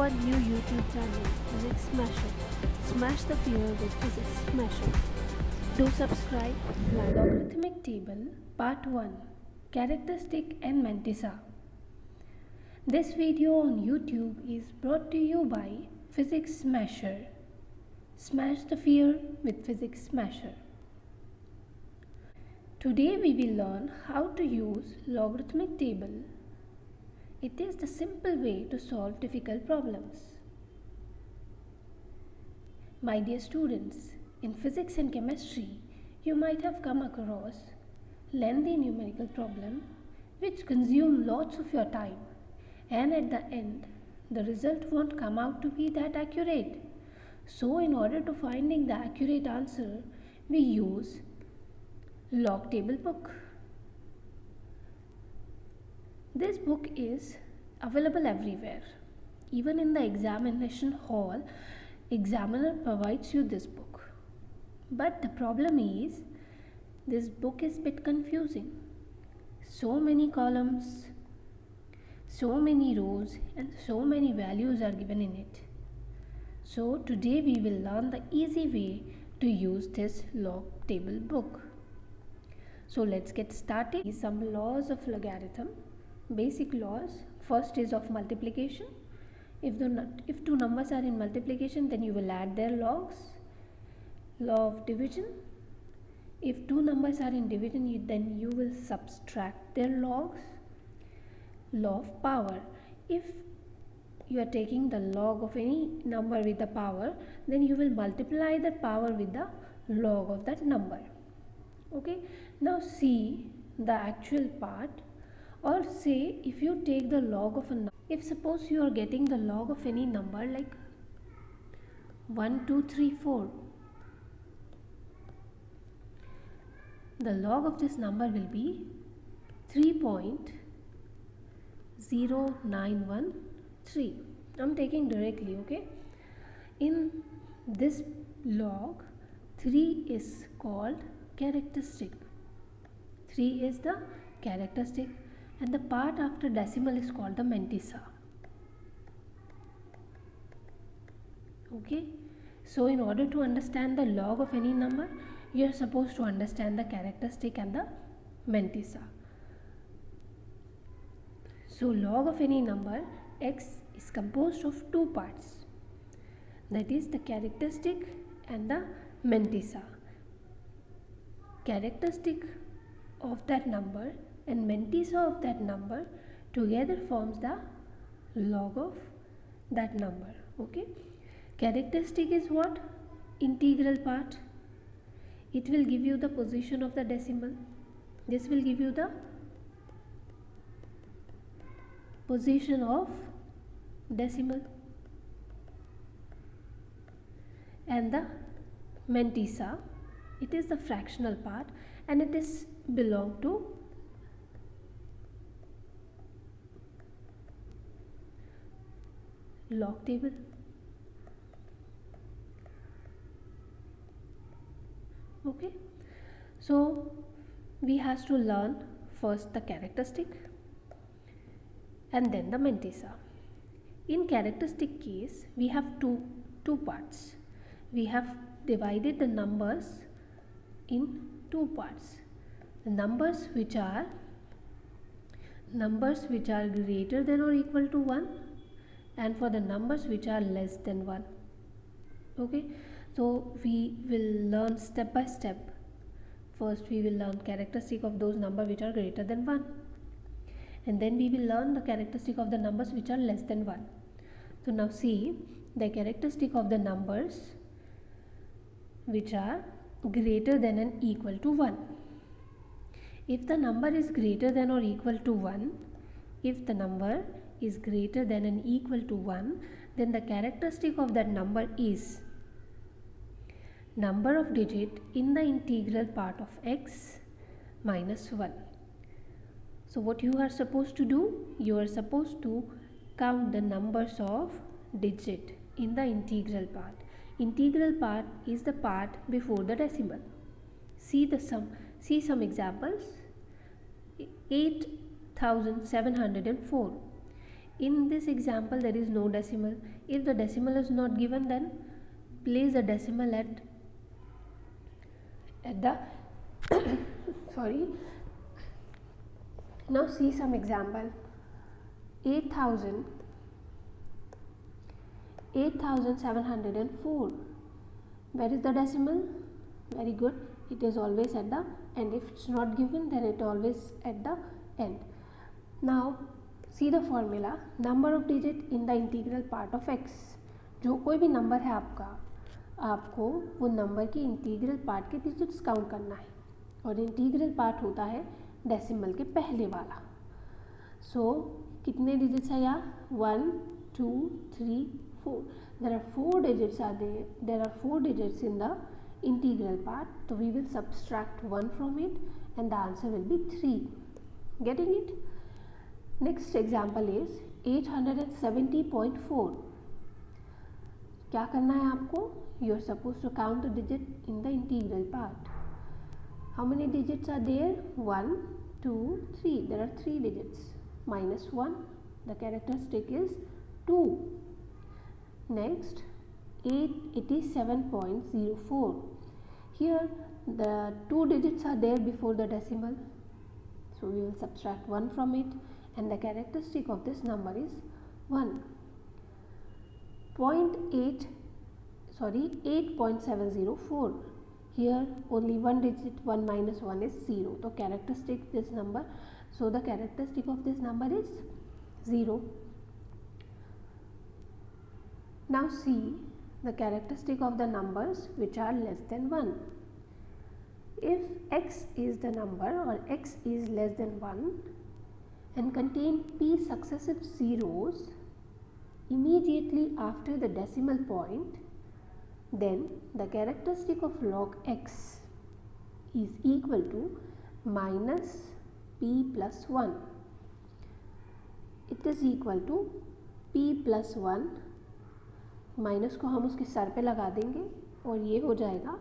our new YouTube channel, Physics Smasher. Smash the fear with Physics Smasher. Do subscribe. Logarithmic Table Part 1, Characteristic and Mantissa. This video on YouTube is brought to you by Physics Smasher. Smash the fear with Physics Smasher. Today we will learn how to use logarithmic table. It is the simple way to solve difficult problems. My dear students, in physics and chemistry, you might have come across lengthy numerical problem which consume lots of your time, and at the end the result won't come out to be that accurate. So in order to finding the accurate answer, we use log table book. This book is available everywhere. Even in the examination hall, examiner provides you this book. But the problem is, this book is a bit confusing. So many columns, so many rows, and so many values are given in it. So today we will learn the easy way to use this log table book. So let's get started. Some laws of logarithm. Basic laws. First is of multiplication. If two numbers are in multiplication, then you will add their logs. Law of division. If two numbers are in division, then you will subtract their logs. Law of power. If you are taking the log of any number with the power, then you will multiply the power with the log of that number. Okay, now see the actual part. Or say if you take the log of a number, if suppose you are getting the log of any number like 1, 2, 3, 4, the log of this number will be 3.0913. I'm taking directly, okay. In this log, 3 is called characteristic. 3 is the characteristic, and the part after decimal is called the mantissa. Okay, so in order to understand the log of any number, you are supposed to understand the characteristic and the mantissa. So log of any number x is composed of two parts, that is the characteristic and the mantissa. Characteristic of that number and mantissa of that number together forms the log of that number. Okay, characteristic is what? Integral part. It will give you the position of the decimal. This will give you the position of decimal. And the mantissa, it is the fractional part, and it is belong to log table. Okay, so we have to learn first the characteristic and then the mantissa. In characteristic case, we have two parts. We have divided the numbers in two parts. The numbers which are greater than or equal to 1, and for the numbers which are less than 1. Okay, so we will learn step by step. First we will learn characteristic of those numbers which are greater than 1, and then we will learn the characteristic of the numbers which are less than 1. So now see the characteristic of the numbers which are greater than and equal to 1. If the number is greater than or equal to 1, if the number is greater than and equal to 1, then the characteristic of that number is number of digit in the integral part of x minus 1. So what you are supposed to do? You are supposed to count the numbers of digit in the integral part. Integral part is the part before the decimal. See some examples. 8704. In this example, there is no decimal. If the decimal is not given, then place the decimal at the sorry. Now see some example. 8,704. Where is the decimal? Very good. It is always at the end. If it's not given, then it always at the end. Now see the formula. Number of digit in the integral part of x. जो कोई भी number है आपको वो number के integral part के digits count करना है, और इंटीग्रल पार्ट होता है डेसिमल के पहले वाला. सो कितने डिजिट्स है यहाँ? 1 2 3 4. There are 4 digits are there. There are 4 digits in the integral part. So we will subtract 1 from it and the answer will be 3. Getting it? Next example is 870.4. क्या करना है आपको? You are supposed to count the digit in the integral part. How many digits are there? 1 2 3. There are 3 digits. Minus 1. The characteristic is 2. Next, 87.04. Here the 2 digits are there before the decimal, so we will subtract 1 from it and the characteristic of this number is 1. 8.704. Here only one digit, 1 minus 1 is 0. So characteristic this number, so the characteristic of this number is 0. Now see the characteristic of the numbers which are less than 1. If x is the number or x is less than 1 and contain p successive zeros immediately after the decimal point, then the characteristic of log x is equal to minus p plus 1. It is equal to p plus 1. Minus को हम उसके sir पे लगा देंगे और ये हो जाएगा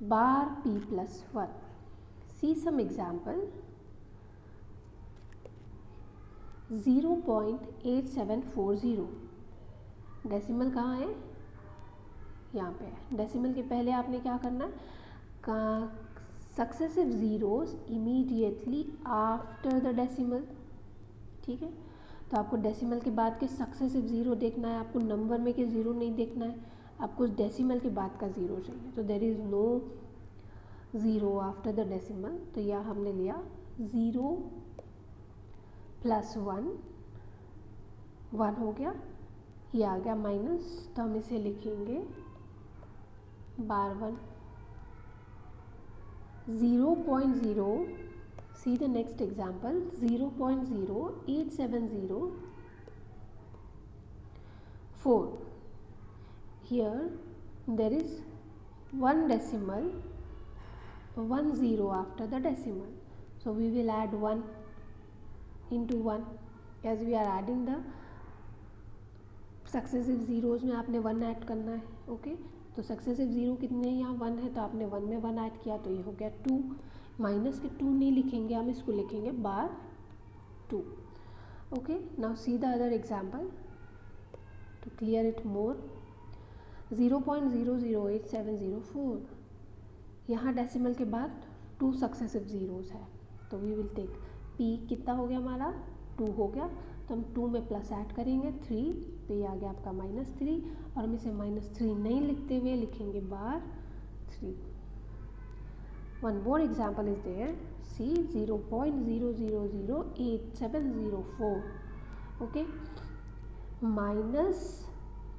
बार p plus 1. सी सम एग्जाम्पल. 0.8740. डेसिमल कहाँ है? यहाँ पे है. डेसिमल के पहले आपने क्या करना है? Successive zeros immediately after the decimal. ठीक है, तो आपको डेसिमल के बाद के सक्सेसिव ज़ीरो देखना है, आपको नंबर में के ज़ीरो नहीं देखना है, आपको डेसिमल के बाद का ज़ीरो चाहिए. तो there is no zero after the decimal. तो यह हमने लिया 0 प्लस 1 हो गया, ये आ गया माइनस, तो हम इसे लिखेंगे बार 1. 0.0. See the next example. 0.08704. Here there is one decimal, 1 0 after the decimal, so we will add 1 into 1. as we are adding the successive zeros में आपने 1 ऐड करना है. ओके, तो सक्सेसिव ज़ीरो कितने हैं? यहाँ 1 है, तो आपने 1 में 1 ऐड किया, तो ये हो गया 2. माइनस के 2 नहीं लिखेंगे हम, इसको लिखेंगे bar 2. Okay, now see the other example to clear it more. 0.008704. यहाँ डेसिमल के बाद 2 सक्सेसिव ज़ीरोज़ है, तो वी विल टेक p. कितना हो गया हमारा? 2 हो गया, तो हम 2 में प्लस ऐड करेंगे 3, तो ये आ गया आपका -3, और हम इसे -3 नहीं लिखते हुए लिखेंगे बार 3. One more example is there. See 0.00087004. Okay, minus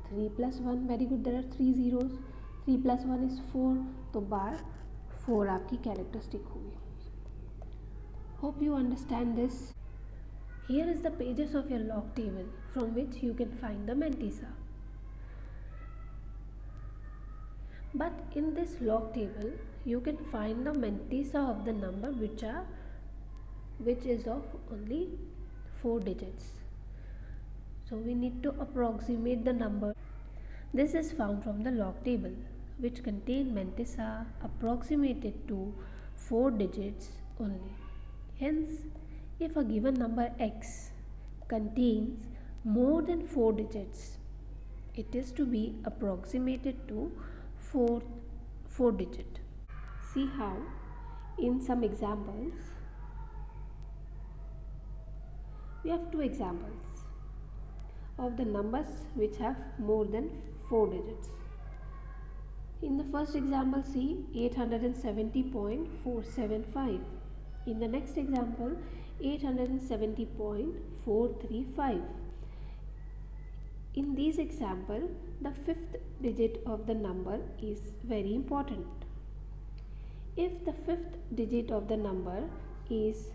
3 plus 1. Very good. There are 3 zeros. 3 plus 1 is 4. तो बार 4 आपकी कैरेक्टरिस्टिक होगी. Hope you understand this. Here is the pages of your log table from which you can find the mantissa. But in this log table, you can find the mantissa of the number which is of only 4 digits. So we need to approximate the number. This is found from the log table, which contain mantissa approximated to 4 digits only. Hence, if a given number x contains more than 4 digits, it is to be approximated to 4 digit. See how in some examples we have two examples of the numbers which have more than 4 digits. In the first example, see 870.475. In the next example, 870.435. In this example, the fifth digit of the number is very important. If the fifth digit of the number is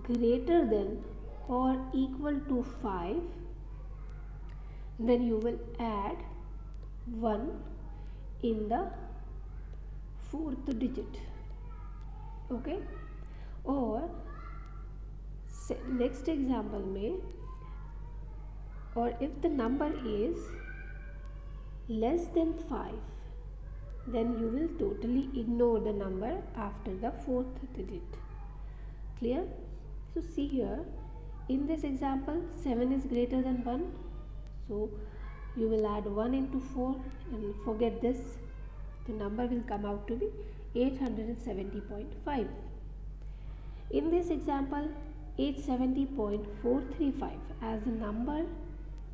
greater than or equal to 5, then you will add 1 in the fourth digit. Okay, और next example में, or if the number is less than 5, then you will totally ignore the number after the fourth digit. Clear? So see here, in this example 7 is greater than 1, so you will add 1 into 4 and forget this. The number will come out to be 870.5. In this example, 870.435, as a number,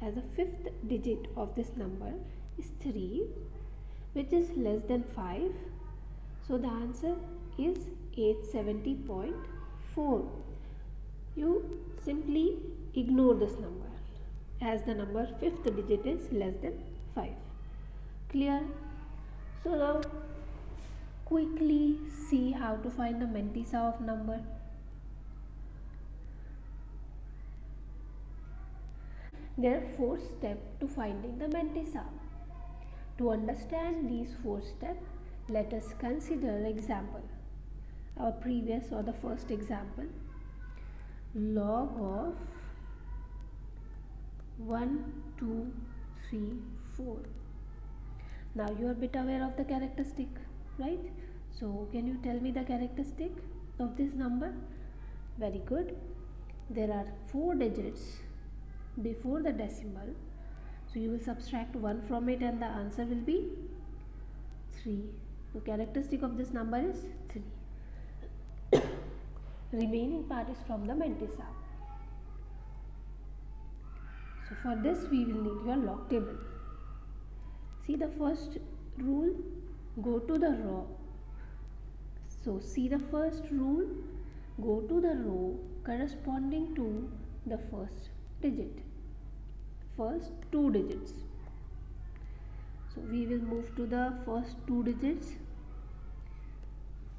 as a fifth digit of this number is 3, which is less than 5, so the answer is 870.4. You simply ignore this number as the number fifth digit is less than 5. Clear? So now quickly see how to find the mantissa of number. There are 4 steps to finding the mantissa. To understand these 4 steps, let us consider example. Our previous or the first example, log of 1, 2, 3, 4. Now you are a bit aware of the characteristic, right? So can you tell me the characteristic of this number? Very good. There are 4 digits before the decimal, so you will subtract 1 from it and the answer will be 3. The characteristic of this number is 3. Remaining part is from the mantissa. So for this we will need your log table. See the first rule, go to the row. So see the first rule, go to the row corresponding to the first digit, first 2 digits. So we will move to the first 2 digits.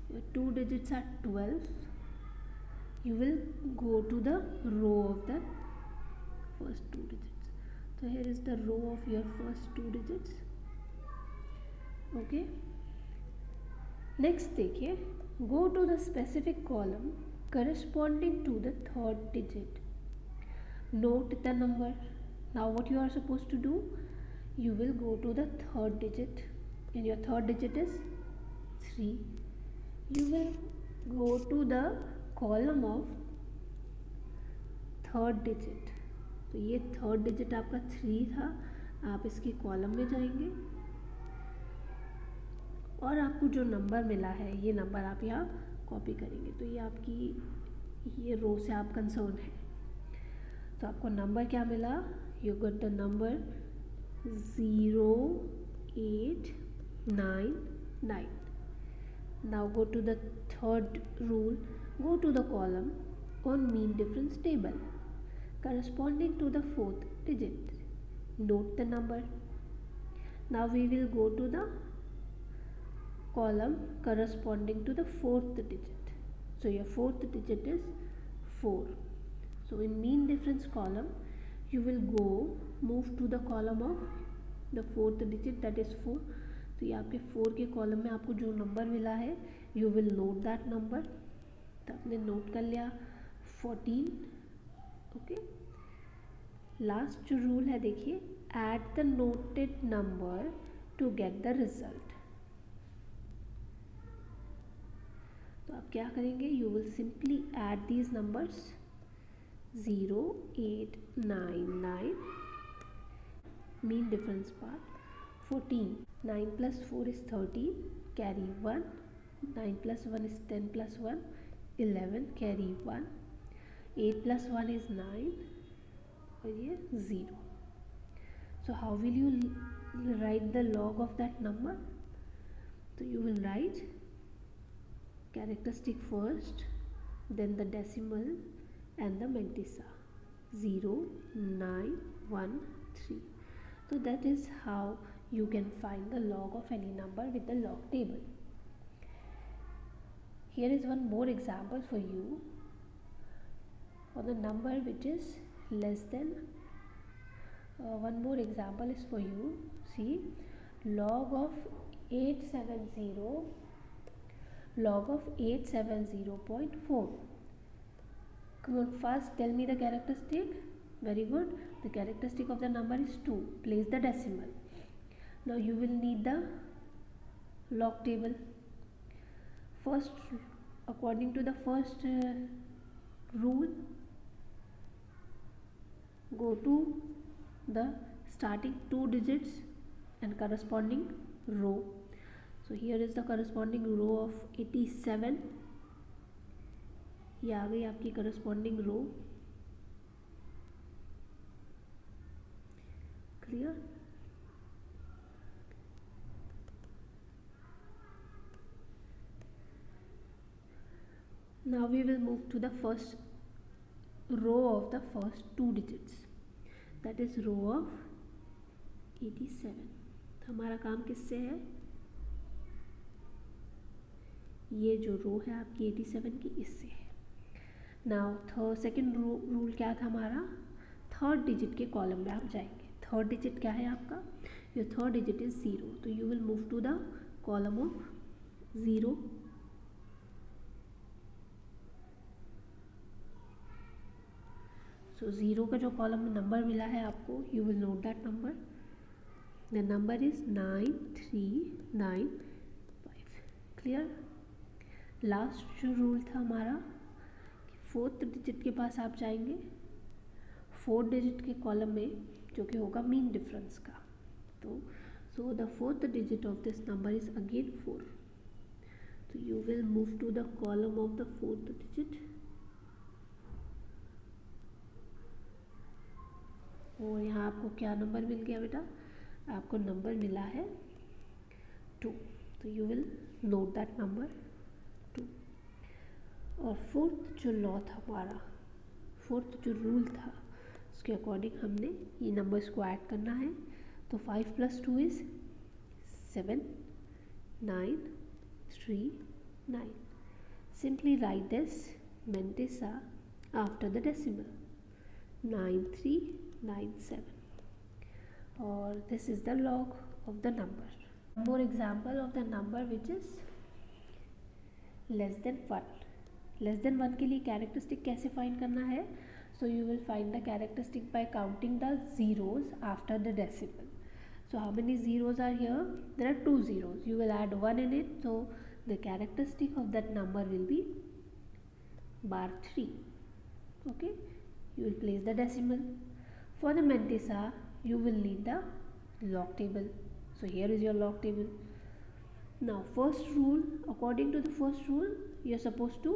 Your 2 digits are 12. You will go to the row of the first 2 digits. So here is the row of your first 2 digits. Okay. Next देखिए, go to the specific column corresponding to the third digit. Note the number. Now what you are supposed to do? You will go to the third digit, and your third digit is 3. You will go to the column of third digit. तो ये third digit आपका 3 था, आप इसके column में जाएंगे और आपको जो नंबर मिला है ये नंबर आप यहाँ कॉपी करेंगे. तो ये आपकी ये रो से आप कंसर्न है. तो आपको नंबर क्या मिला? You got the number 0899. Now go to the third rule, go to the column on mean difference table corresponding to the fourth digit. Note the number. Now we will go to the column corresponding to the fourth digit. So your fourth digit is 4. So in mean difference column you will move to the column of the fourth digit, that is 4. तो ये आपके 4 के column में आपको जो number मिला है you will note that number. तो आपने नोट कर लिया 14. ओके. लास्ट जो रूल है देखिए, add the noted number to get the result. तो आप क्या करेंगे? You will simply add these numbers 0899, mean difference part 14, 9 plus 4 is 13, carry 1, 9 plus 1 is 10 plus 1, 11, carry 1, 8 plus 1 is 9 और ये 0. So how will you write the log of that number? So you will write characteristic first, then the decimal and the mantissa 0, 9, 1, 3. So that is how you can find the log of any number with the log table. Here is one more example for you for the number which is less than. One more example is for you. See, log of 870, log of 870.4. Come on, first tell me the characteristic. Very good. The characteristic of the number is 2. Place the decimal. Now you will need the log table. First, according to the first rule, go to the starting 2 digits and corresponding row. So here is the corresponding row of 87. ये आ गई आपकी corresponding row. Clear? Now we will move to the first row of the first 2 digits. That is row of 87. तो हमारा काम किससे है? ये जो रो है आपकी 87 की, इससे है. नाउ सेकेंड रूल क्या था हमारा? थर्ड डिजिट के कॉलम में आप जाएंगे. थर्ड डिजिट क्या है आपका? Your third digit is 0. तो you will move to the column of 0. So 0 का जो कॉलम में नंबर मिला है आपको, you will note that number. The number is 9395. Clear? Last जो रूल था हमारा कि फोर्थ डिजिट के पास आप जाएंगे. फोर्थ डिजिट के कॉलम में जो कि होगा मीन डिफरेंस का. तो so the fourth digit of this number is again 4. तो you will move to the column of the fourth digit. और यहाँ आपको क्या नंबर मिल गया बेटा? आपको नंबर मिला है 2. तो you will note that number 2. और फोर्थ जो लॉ था हमारा, फोर्थ जो रूल था, उसके अकॉर्डिंग हमने ये नंबर्स को ऐड करना है. तो 5 + 2 is 7, 9, 3, 9. Simply write this mantissa after the decimal 9397. Or this is the log of the number. One more example of the number which is less than 1. Less than 1 के लिए characteristic कैसे find करना है? So you will find the characteristic bye counting the zeros after the decimal. So how many zeros are here? There are 2 zeros. You will add 1 in it. So the characteristic of that number will be bar 3. Okay. You will place the decimal. For the mantissa, you will need the log table. So here is your log table. Now first rule, according to the first rule, you are supposed to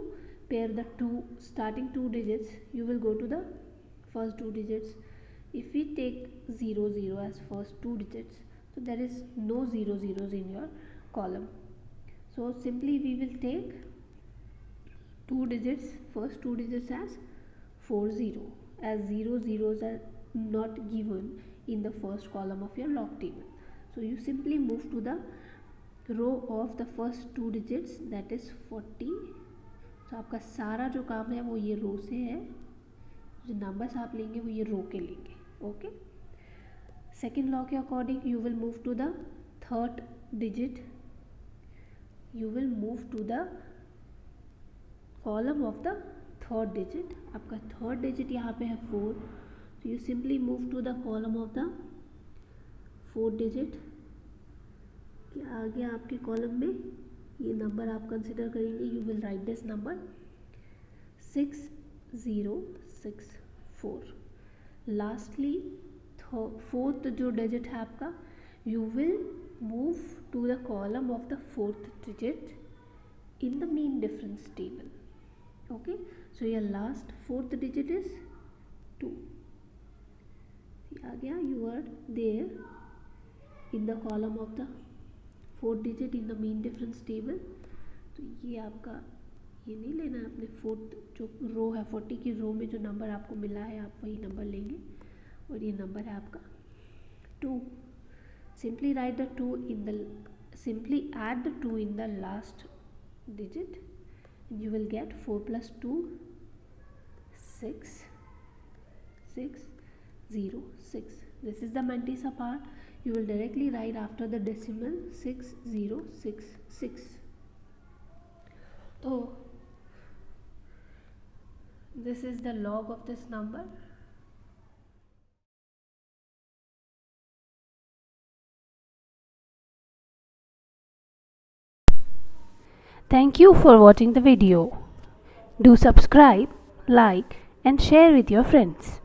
pair the starting 2 digits. You will go to the first 2 digits. If we take 0 0 as first 2 digits, so there is no 0 zeros in your column. So simply we will take 2 digits, first 2 digits as 4 0, as 0 zeros are not given in the first column of your log table. So you simply move to the row of the first 2 digits, that is 40. तो आपका सारा जो काम है वो ये रो से है. जो नंबर्स आप लेंगे वो ये रो के लेंगे. ओके. सेकेंड लॉ के according you will move to the third digit. You will move to the column of the third digit. आपका थर्ड डिजिट यहाँ पे है 4. तो you simply move to the column of the fourth digit. क्या आ गया आपके कॉलम में? ये नंबर आप कंसिडर करेंगे. You will write this number 606. 4. Lastly, fourth जो digit है आपका, you will move to the column of the fourth digit in the mean difference table. Okay, so your last fourth digit is 2. आ गया, you are there in the column of the fourth digit in the mean difference table. तो ये आपका, ये नहीं लेना है आपने, fourth जो रो है 40 की रो में जो नंबर आपको मिला है आप वही नंबर लेंगे, और ये नंबर है आपका 2. Simply write the 2 in the, simply add the 2 in the last digit and you will get 4 plus 2 6 6 0 6. This is the Mantissa part. You will directly write after the decimal 6066. So this is the log of this number. Thank you for watching the video. Do subscribe, like and share with your friends.